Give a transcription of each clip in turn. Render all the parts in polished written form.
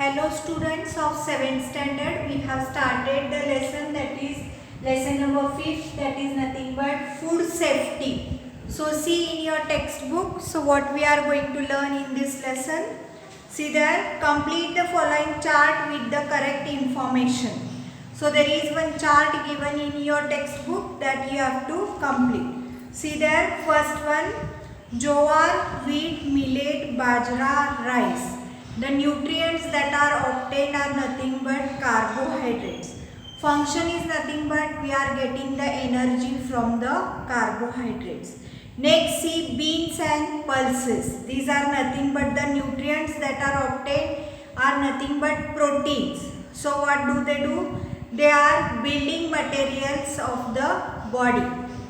Hello students of 7th standard, we have started the lesson, that is lesson number 5, that is nothing but food safety. So see in your textbook, so what we are going to learn in this lesson. See there, complete the following chart with the correct information. So there is one chart given in your textbook that you have to complete. See there, first one, jowar, wheat, millet, bajra, rice. The nutrients that are obtained are nothing but carbohydrates. Function is nothing but we are getting the energy from the carbohydrates. Next, see beans and pulses. These are nothing but the nutrients that are obtained are nothing but proteins. So what do? They are building materials of the body.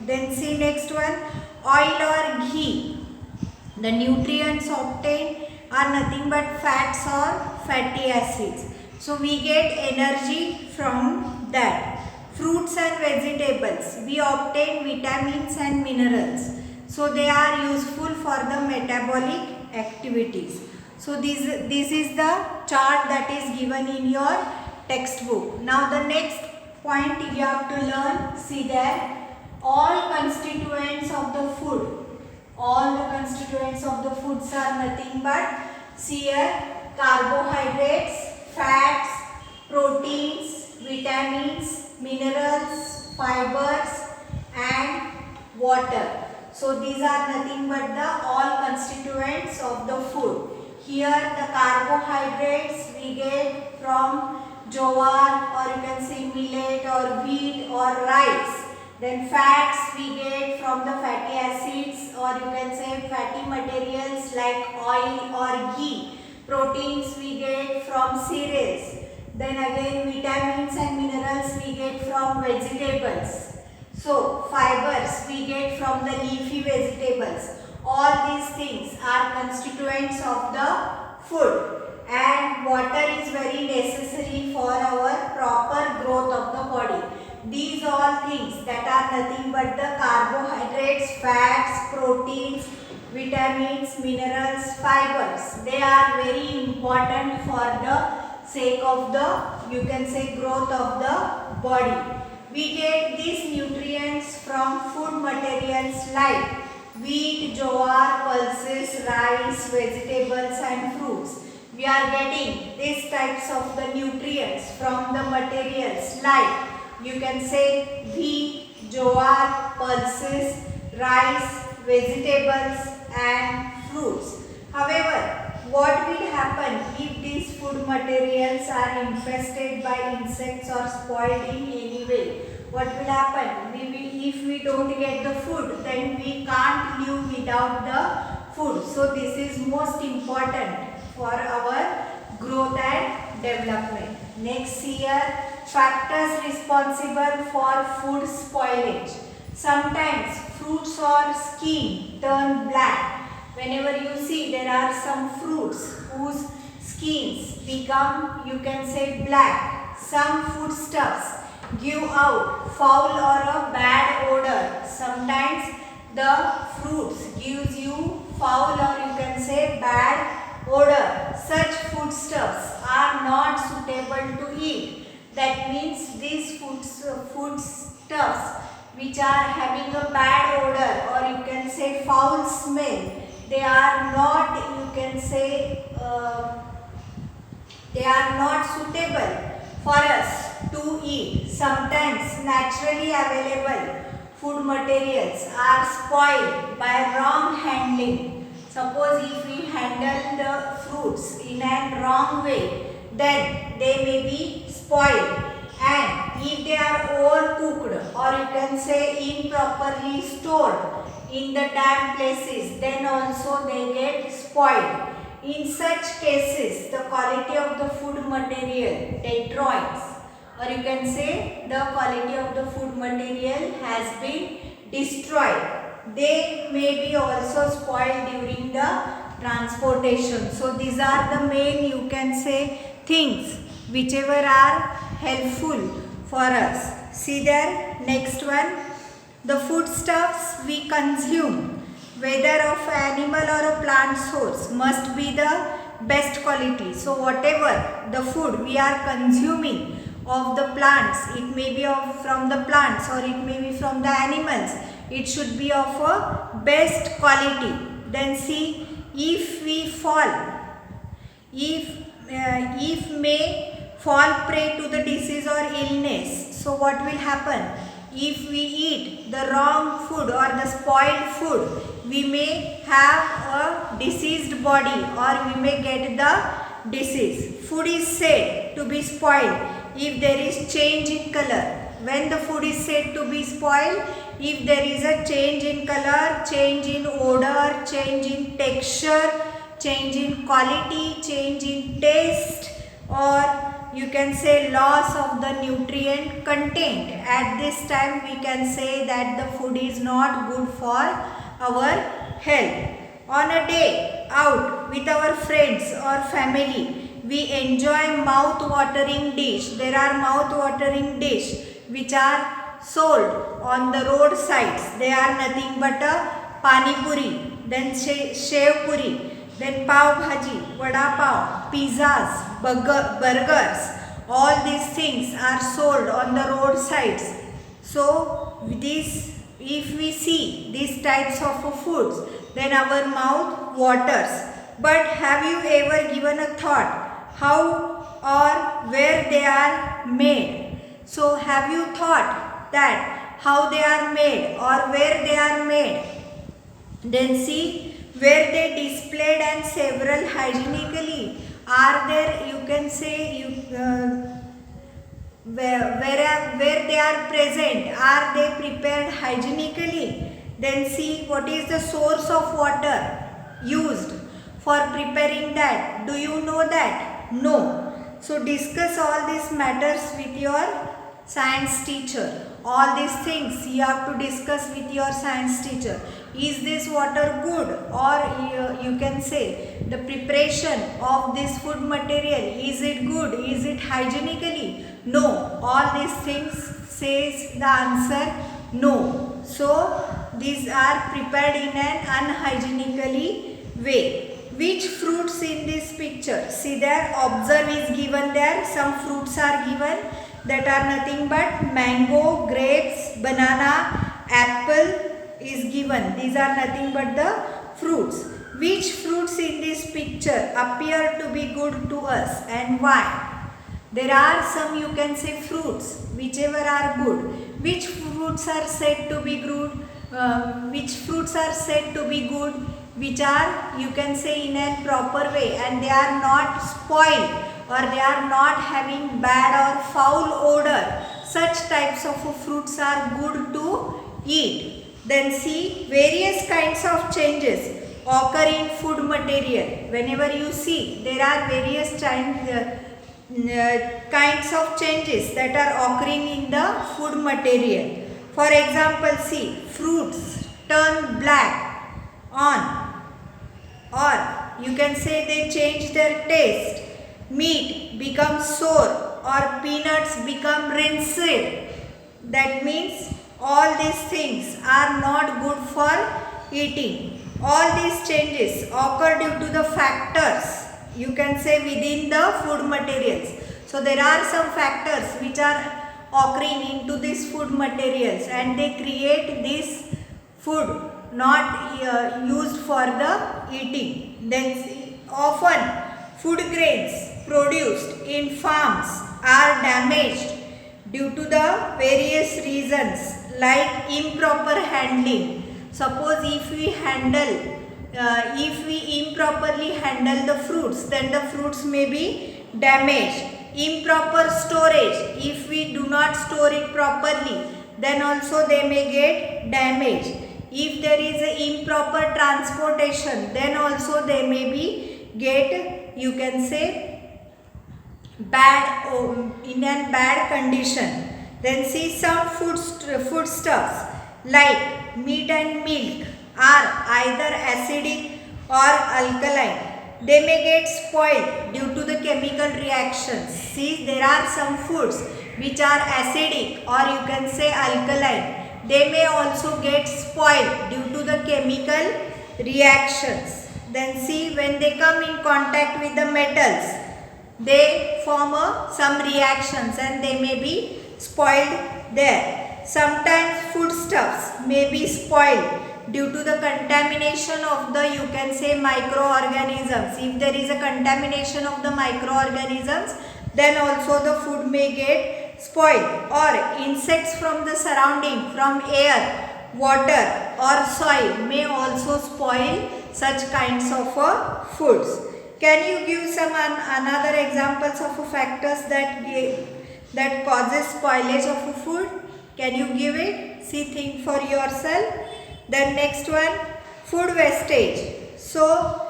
Then see next one, oil or ghee. The nutrients obtained are nothing but fats or fatty acids. So we get energy from that. Fruits and vegetables, we obtain vitamins and minerals. So they are useful for the metabolic activities. So this is the chart that is given in your textbook. Now the next point you have to learn, see there, all constituents of the food. All the constituents of the foods are nothing but, see here, carbohydrates, fats, proteins, vitamins, minerals, fibers and water. So these are nothing but the all constituents of the food. Here the carbohydrates we get from jowar, or you can say millet or wheat or rice. Then fats we get from the fatty acids, or you can say fatty materials like oil or ghee. Proteins we get from cereals. Then again vitamins and minerals we get from vegetables. So fibers we get from the leafy vegetables. All these things are constituents of the food. And water is very necessary for our proper growth of the body. These all things that are nothing but the carbohydrates, fats, proteins, vitamins, minerals, fibers. They are very important for the sake of the, you can say, growth of the body. We get these nutrients from food materials like wheat, jowar, pulses, rice, vegetables and fruits. We are getting these types of the nutrients from the materials like, you can say, wheat, jowar, pulses, rice, vegetables and fruits. However, what will happen if these food materials are infested by insects or spoiled in any way? What will happen? If we don't get the food, then we can't live without the food. So this is most important for our growth and development. Next here, factors responsible for food spoilage. Sometimes fruits or skin turn black. Whenever you see there are some fruits whose skins become, you can say, black. Some foodstuffs give out foul or a bad odor. Sometimes the fruits gives you foul or you can say bad odor. Such foodstuffs are not suitable to eat. That means these foodstuffs which are having a bad odor or you can say foul smell, they are not, you can say, they are not suitable for us to eat. Sometimes naturally available food materials are spoiled by wrong handling. Suppose if we handle the fruits in a wrong way, then they may be spoiled. And if they are overcooked or you can say improperly stored in the damp places, then also they get spoiled. In such cases, the quality of the food material deteriorates, or you can say the quality of the food material has been destroyed. They may be also spoiled during the transportation. So these are the main, you can say, things whichever are helpful for us. See there, next one, the foodstuffs we consume, whether of animal or a plant source, must be the best quality. So whatever the food we are consuming of the plants, it may be from the plants or it may be from the animals, it should be of a best quality. Then see, if we fall, if may fall prey to the disease or illness, so what will happen? If we eat the wrong food or the spoiled food, we may have a diseased body or we may get the disease. Food is said to be spoiled if there is change in color. When the food is said to be spoiled, if there is a change in color, change in odor, change in texture, change in quality, change in taste, or you can say loss of the nutrient content. At this time we can say that the food is not good for our health. On a day out with our friends or family, we enjoy mouth-watering dish. There are mouth-watering dish which are sold on the roadsides. They are nothing but a pani puri, then shev puri, then pav bhaji, vada pav, pizzas, burgers. All these things are sold on the roadsides. So if we see these types of foods, then our mouth waters. But have you ever given a thought how or where they are made? So have you thought that how they are made or where they are made? Then see, where they displayed and several hygienically. Are there, you can say, where they are present, are they prepared hygienically? Then see, what is the source of water used for preparing that? Do you know that? No. So discuss all these matters with your science teacher. All these things you have to discuss with your science teacher. Is this water good, or you can say the preparation of this food material, is it good, is it hygienically? No. All these things says the answer no. So these are prepared in an unhygienically way. Which fruits in this picture? See there, observe is given there. Some fruits are given that are nothing but mango, grapes, banana, apple is given. These are nothing but the fruits. Which fruits in this picture appear to be good to us and why? There are some, you can say, fruits whichever are good. Which fruits are said to be good? Which fruits are said to be good? Which are, you can say, in a proper way and they are not spoiled or they are not having bad or foul odor. Such types of fruits are good to eat. Then see, various kinds of changes occur in food material. Whenever you see, there are various kinds of changes that are occurring in the food material. For example, see, fruits turn black on, or you can say they change their taste. Meat becomes sour or peanuts become rinsed. That means all these things are not good for eating. All these changes occur due to the factors, you can say, within the food materials. So there are some factors which are occurring into these food materials and they create this food not used for the eating. Then see, often food grains produced in farms are damaged due to the various reasons like improper handling. Suppose if we improperly handle the fruits, then the fruits may be damaged. Improper storage, if we do not store it properly, then also they may get damaged. If there is a improper transportation, then also they may be get, you can say, bad, in a bad condition. Then see, some foodstuffs like meat and milk are either acidic or alkaline. They may get spoiled due to the chemical reactions. See, there are some foods which are acidic or you can say alkaline. They may also get spoiled due to the chemical reactions. Then see, when they come in contact with the metals, they form some reactions and they may be spoiled there. Sometimes foodstuffs may be spoiled due to the contamination of the, you can say, microorganisms. If there is a contamination of the microorganisms, then also the food may get spoiled. Or insects from the surrounding, from air, water or soil may also spoil such kinds of foods. Can you give some another examples of factors that causes spoilage of a food? Can you give it? See, think for yourself. Then next one, food wastage. So,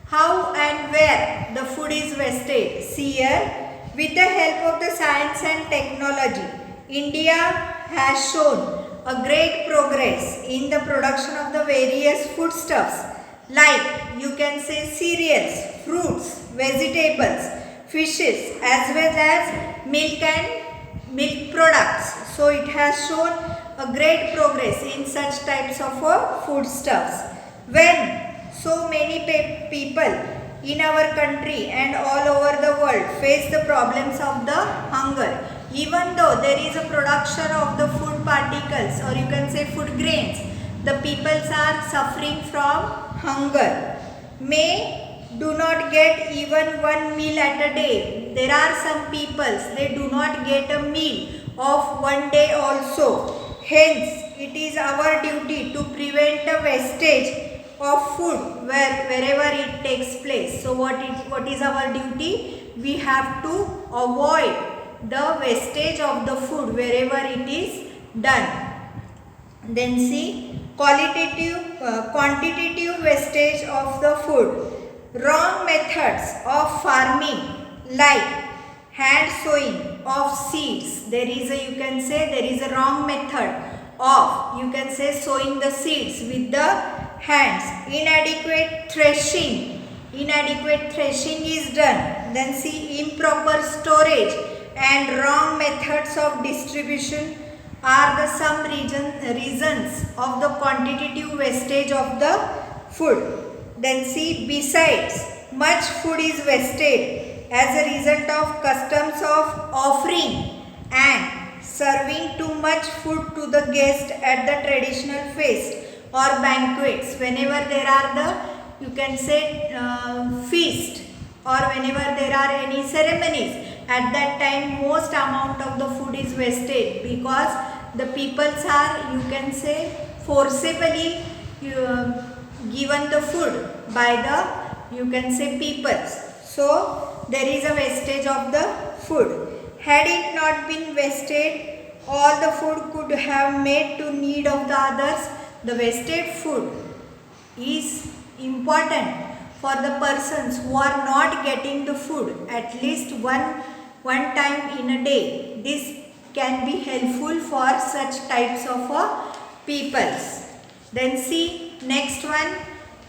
how and where the food is wasted? See here, with the help of the science and technology, India has shown a great progress in the production of the various foodstuffs, like you can say cereals, fruits, vegetables, fishes, as well as milk and milk products. So it has shown a great progress in such types of foodstuffs. When so many people in our country and all over the world face the problems of the hunger, even though there is a production of the food particles, or you can say food grains, the peoples are suffering from hunger. May do not get even one meal at a day. There are some peoples, they do not get a meal of one day also. Hence, it is our duty to prevent the wastage of food wherever it takes place. So, what is our duty? We have to avoid the wastage of the food wherever it is done. Then see, quantitative wastage of the food. Wrong methods of farming, like hand sowing of seeds. There is a, you can say, there is a wrong method of, you can say, sowing the seeds with the hands. Inadequate threshing is done. Then see, improper storage and wrong methods of distribution are the some reasons of the quantitative wastage of the food. Then see, besides, much food is wasted as a result of customs of offering and serving too much food to the guest at the traditional feast or banquets. Whenever there are the, you can say, feast, or whenever there are any ceremonies, at that time most amount of the food is wasted because the peoples are, you can say, forcibly given the food by the, you can say, peoples. So there is a wastage of the food. Had it not been wasted, all the food could have made to need of the others. The wasted food is important for the persons who are not getting the food at least one time in a day. This can be helpful for such types of peoples. Then see, next one,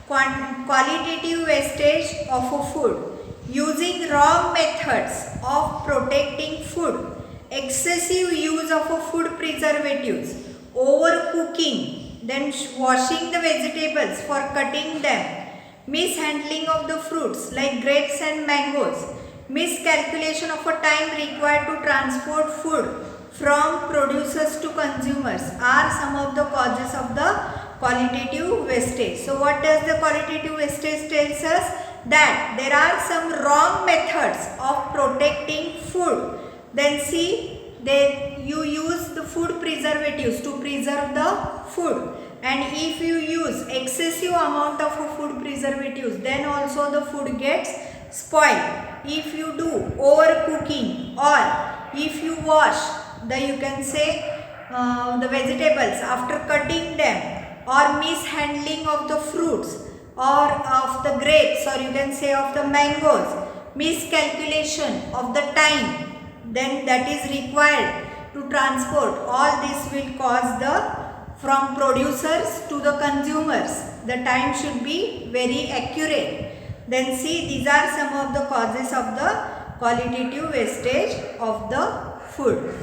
qualitative wastage of a food. Using wrong methods of protecting food, excessive use of a food preservatives, overcooking, then washing the vegetables for cutting them, mishandling of the fruits like grapes and mangoes, miscalculation of a time required to transport food from producers to consumers are some of the causes of the qualitative wastage. So what does the qualitative wastage tells us? That there are some wrong methods of protecting food. Then see, you use the food preservatives to preserve the food, and if you use excessive amount of food preservatives, then also the food gets spoiled. If you do overcooking, or if you wash the, you can say, the vegetables after cutting them, or mishandling of the fruits or of the grapes, or you can say of the mangoes, miscalculation of the time then that is required to transport, all this will cause the, from producers to the consumers, the time should be very accurate. Then see, these are some of the causes of the qualitative wastage of the food.